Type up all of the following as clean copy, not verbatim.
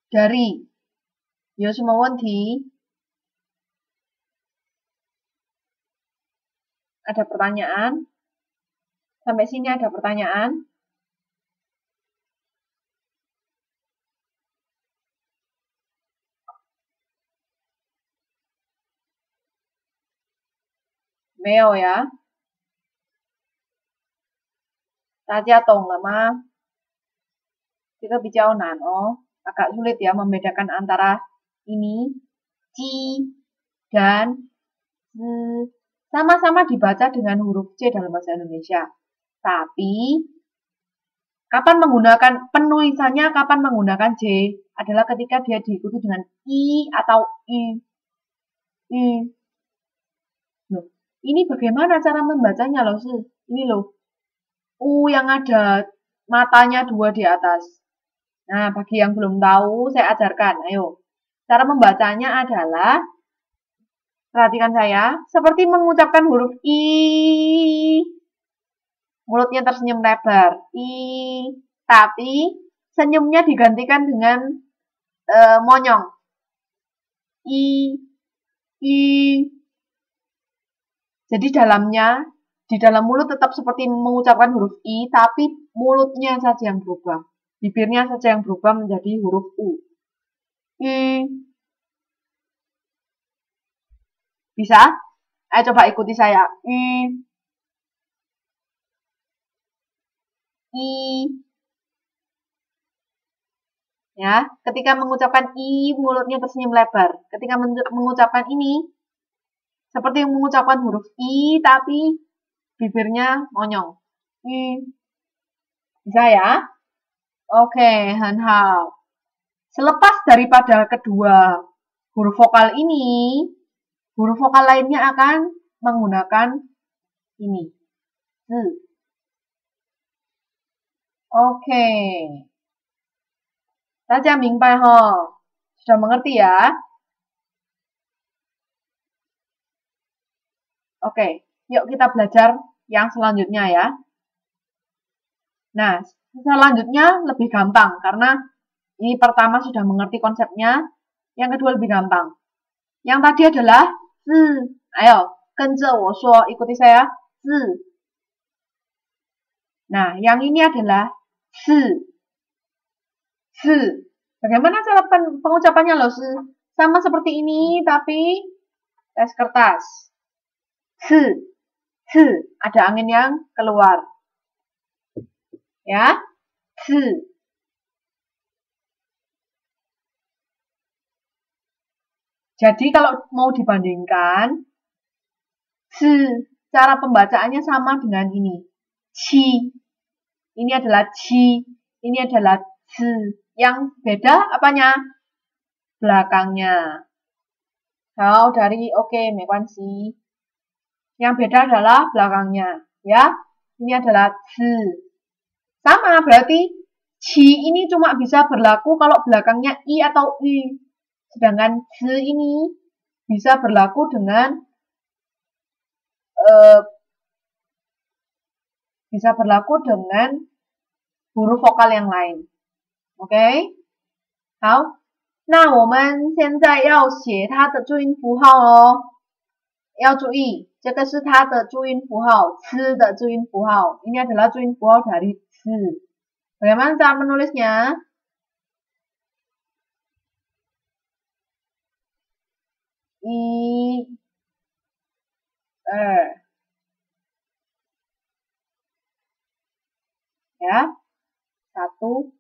Dari. Yo semua Wonti. Ada pertanyaan? Sampai sini ada pertanyaan? Meo ya. 大家懂了吗？这个比较难哦， agak sulit ya membedakan antara ini, ci, dan z. Sama-sama dibaca dengan huruf C dalam bahasa Indonesia. Tapi, kapan menggunakan penulisannya, kapan menggunakan J adalah ketika dia diikuti dengan I atau I. Loh, ini bagaimana cara membacanya loh, ini loh. U yang ada matanya 2 di atas. Nah, bagi yang belum tahu, saya ajarkan. Ayo. Cara membacanya adalah, perhatikan saya, seperti mengucapkan huruf I. Mulutnya tersenyum lebar. I. Tapi, senyumnya digantikan dengan monyong. I. Jadi di dalam mulut tetap seperti mengucapkan huruf I, tapi mulutnya saja yang berubah. Bibirnya saja yang berubah menjadi huruf U. I. Bisa? Ayo coba ikuti saya. I. Ya, ketika mengucapkan I, mulutnya tersenyum lebar. Ketika mengucapkan ini, seperti mengucapkan huruf I, tapi bibirnya monyong. I. Bisa ya? Oke, hanhao. Selepas daripada kedua huruf vokal ini, huruf vokal lainnya akan menggunakan ini. Z. Oke. Daja mingpai ho. Sudah mengerti ya? Oke, yuk kita belajar yang selanjutnya ya. Nah, selanjutnya lebih gampang karena ini pertama sudah mengerti konsepnya, yang kedua lebih gampang. Yang tadi adalah z. Ayo, genze wo shuo, ikuti saya. Z. Nah, yang ini adalah s. S. Bagaimana cara pengucapannya loh, s? Sama seperti ini, tapi tes kertas. S. S. Ada angin yang keluar. Ya. S. Jadi kalau mau dibandingkan, s. Cara pembacaannya sama dengan ini. Ci. Ini adalah ci. Ini adalah z. Yang beda apanya? Belakangnya. Kalau dari oke, mekuansi. Yang beda adalah belakangnya. Ya, ini adalah z. Sama, berarti ci ini cuma bisa berlaku kalau belakangnya i atau i. Sedangkan z ini bisa berlaku dengan huruf vokal yang lain. OK， 好，那我们现在要写它的注音符号哦，要注意，这个是它的注音符号 ，c 的注音符号。Ini adalah 注音符号 dari c. Bagaimana cara menulisnya? I, ya, 1,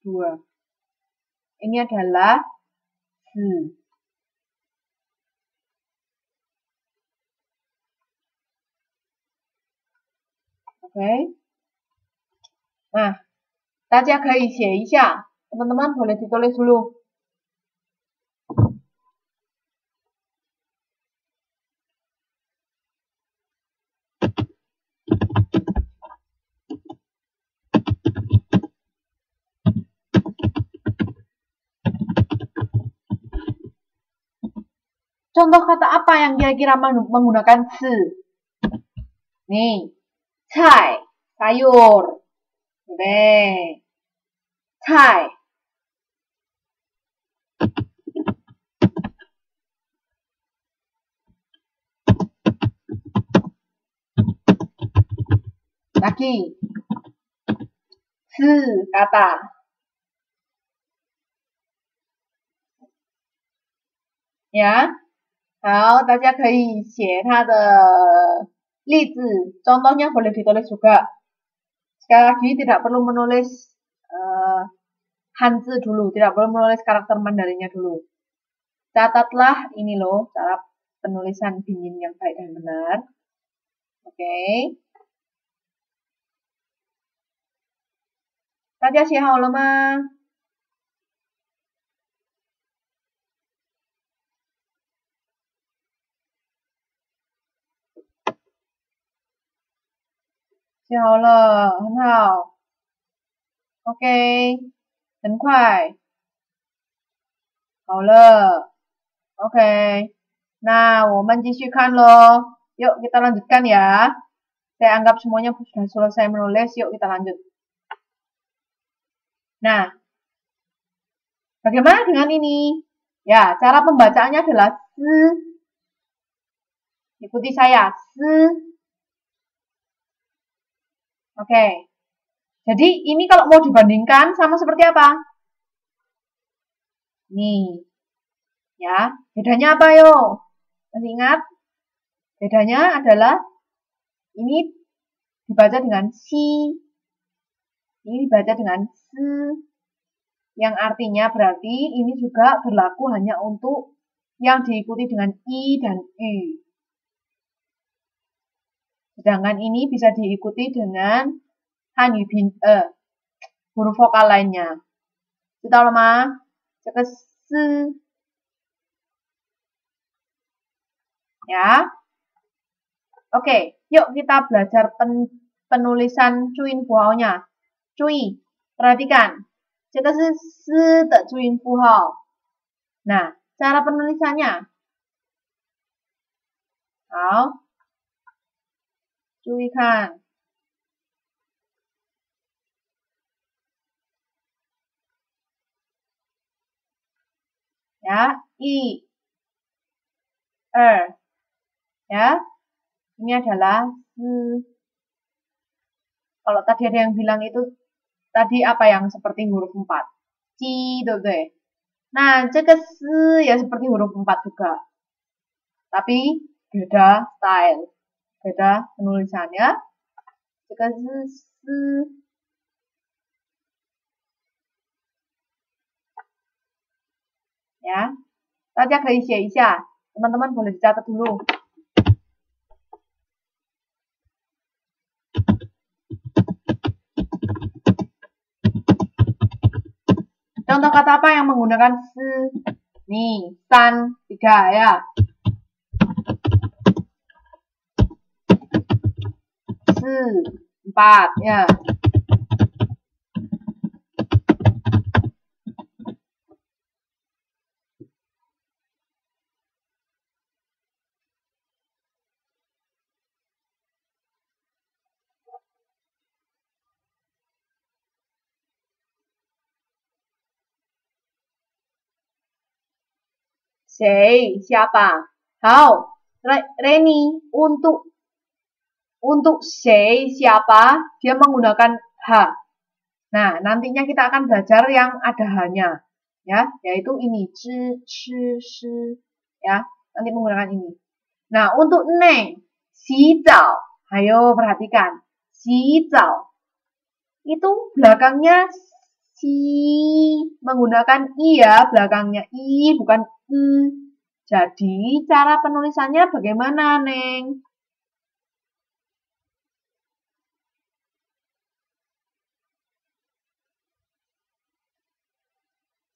2. Ini adalah z. Oke. Nah, 大家可以写一下， teman-teman boleh ditulis dulu. Contoh kata apa yang kira-kira menggunakan s? Nih, cai, sayur. Oke. 菜 lagi 是 kata 呀，好，大家可以写它的例子contohnya boleh ditulis juga. Sekali lagi tidak perlu menulis Hanzi dulu, tidak perlu menulis karakter Mandarinnya dulu. Catatlah ini loh cara penulisan pinyin yang baik dan benar. Oke. 大家写好了吗？写好了，很好。OK， 很快。好了。OK， nah, 我们继续看咯。Yuk kita lanjutkan ya. Saya anggap semuanya sudah selesai menulis. Yuk kita lanjut. Nah, bagaimana dengan ini? Ya, cara pembacaannya adalah si. Ikuti saya, si. Oke. Jadi ini kalau mau dibandingkan sama seperti apa? Nih. Ya, bedanya apa yo? Masih ingat? Bedanya adalah ini dibaca dengan si. Ini dibaca dengan si. Yang artinya berarti ini juga berlaku hanya untuk yang diikuti dengan i dan u. Sedangkan ini bisa diikuti dengan hanyu bin huruf vokal lainnya. Sudah lama? Si. Ya. Oke, yuk kita belajar penulisan cuin buhaunya. Cui, perhatikan. 这个是诗的注音符号. Nah, cara penulisannya. 好，注意看。Ya, 1, 2, ya. Ini adalah kalau tadi ada yang bilang itu tadi apa yang seperti huruf 4? Ci, 对不对? Nah, 这个是 ya seperti huruf 4 juga. Tapi beda style, beda penulisannya. 这个是 ya. 大家可以写一下, teman-teman boleh dicatat dulu. Contoh kata apa yang menggunakan si? Nih, san, 3 ya. Si, 4 ya. Sei, siapa? Hao, Reni, untuk sei, siapa? Dia menggunakan h. Nah, nantinya kita akan belajar yang ada h-nya. Ya, yaitu ini, zhi, chi, shi. Ya, nanti menggunakan ini. Nah, untuk neng, xi zao. Ayo, perhatikan. Xi zao. Itu belakangnya si menggunakan i ya, belakangnya i bukan i. Jadi cara penulisannya bagaimana, Neng?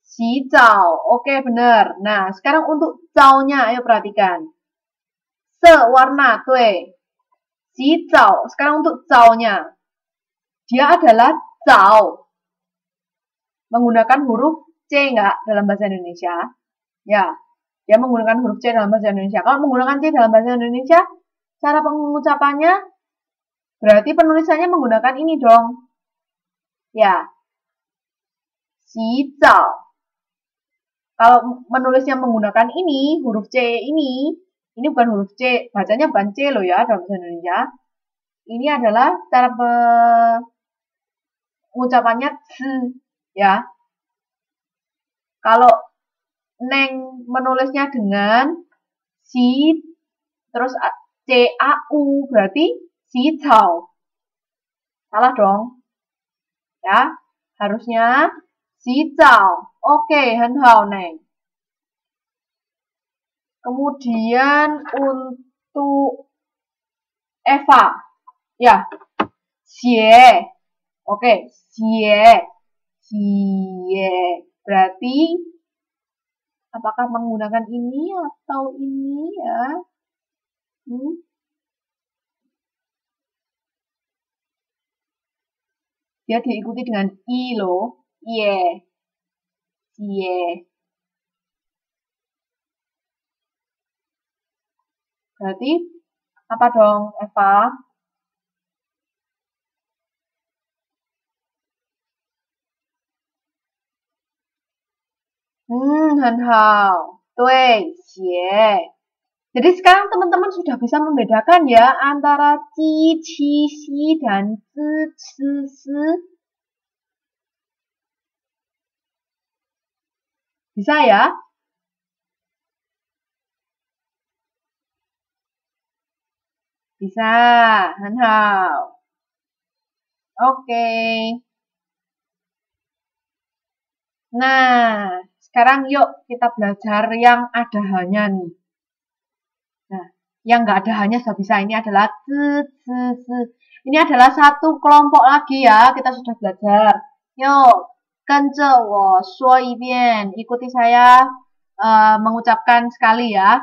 Si zao, oke benar. Nah sekarang untuk zao-nya, ayo perhatikan. Se warna, tue. Si zao, sekarang untuk zao-nya. Dia adalah zao. Menggunakan huruf C enggak dalam bahasa Indonesia? Ya, dia menggunakan huruf C dalam bahasa Indonesia. Kalau menggunakan C dalam bahasa Indonesia, cara pengucapannya berarti penulisannya menggunakan ini dong. Ya. 洗澡. Kalau menulisnya menggunakan ini, huruf C ini bukan huruf C, bacanya bukan C loh ya dalam bahasa Indonesia. Ini adalah cara pengucapannya C ya. Kalau Neng menulisnya dengan si terus C-A-U berarti si cao. Salah dong. Ya, harusnya si cao. Oke,很好, Neng. Kemudian untuk Eva, ya, xie. Oke, xie. Xie. Berarti apakah menggunakan ini atau ini ya? Dia diikuti dengan I loh. Ye. Ye. Berarti apa dong, Eva?很好. Dui, xie. Jadi sekarang teman-teman sudah bisa membedakan ya antara ji, qi, xi dan zi, ci, si. Bisa ya? Bisa, 很好. Oke. Nah, sekarang yuk kita belajar yang ada hanya nih. Nah, yang nggak ada hanya sudah bisa. Ini adalah ini adalah satu kelompok lagi ya. Kita sudah belajar. Yuk, 跟着我说一遍. Ikuti saya mengucapkan sekali ya.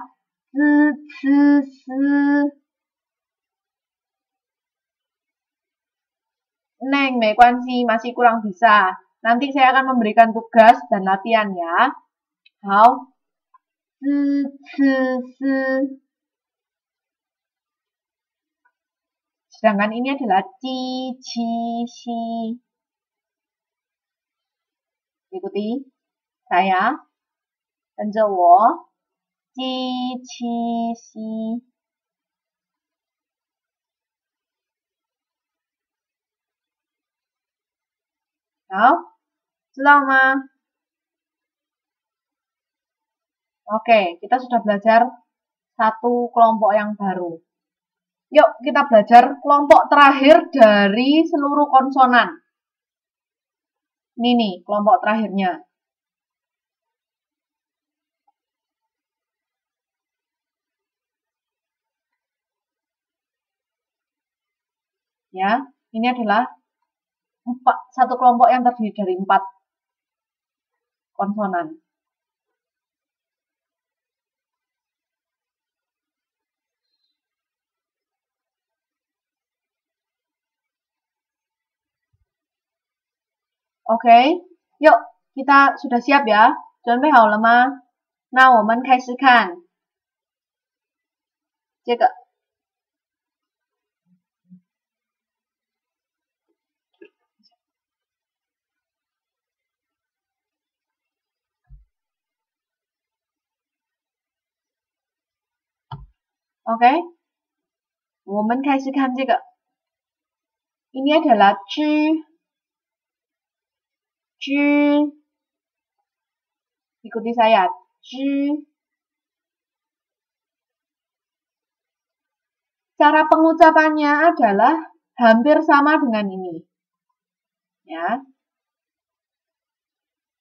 Neng, 没关系, masih kurang bisa. Nanti saya akan memberikan tugas dan latihan ya. Hao. Sedangkan ini adalah ci, ci, si. Ikuti saya. 跟着我. Ci, ci, si. Hao. 知道吗? Oke, kita sudah belajar satu kelompok yang baru. Yuk, kita belajar kelompok terakhir dari seluruh konsonan. Ini nih, kelompok terakhirnya. Ya, ini adalah satu kelompok yang terdiri dari 4 konsonan. Oke, yuk kita sudah siap ya. 准备好了吗？那我们开始看这个。Oke, 我们开始看这个。Ini adalah zhi. Ikuti saya. Zhi. Cara pengucapannya adalah hampir sama dengan ini. Ya.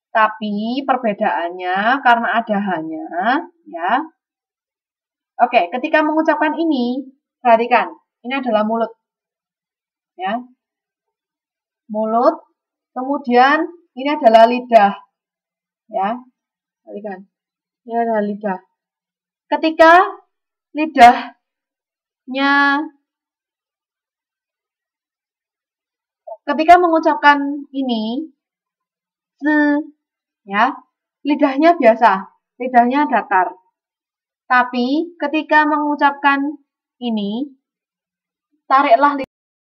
Tapi perbedaannya karena ada hanya, ya. Oke, ketika mengucapkan ini, perhatikan, ini adalah mulut. Ya. Mulut, kemudian ini adalah lidah. Ya. Perhatikan. Ini adalah lidah. Ketika ketika mengucapkan ini, ya, lidahnya biasa, lidahnya datar. Tapi ketika mengucapkan ini, tariklah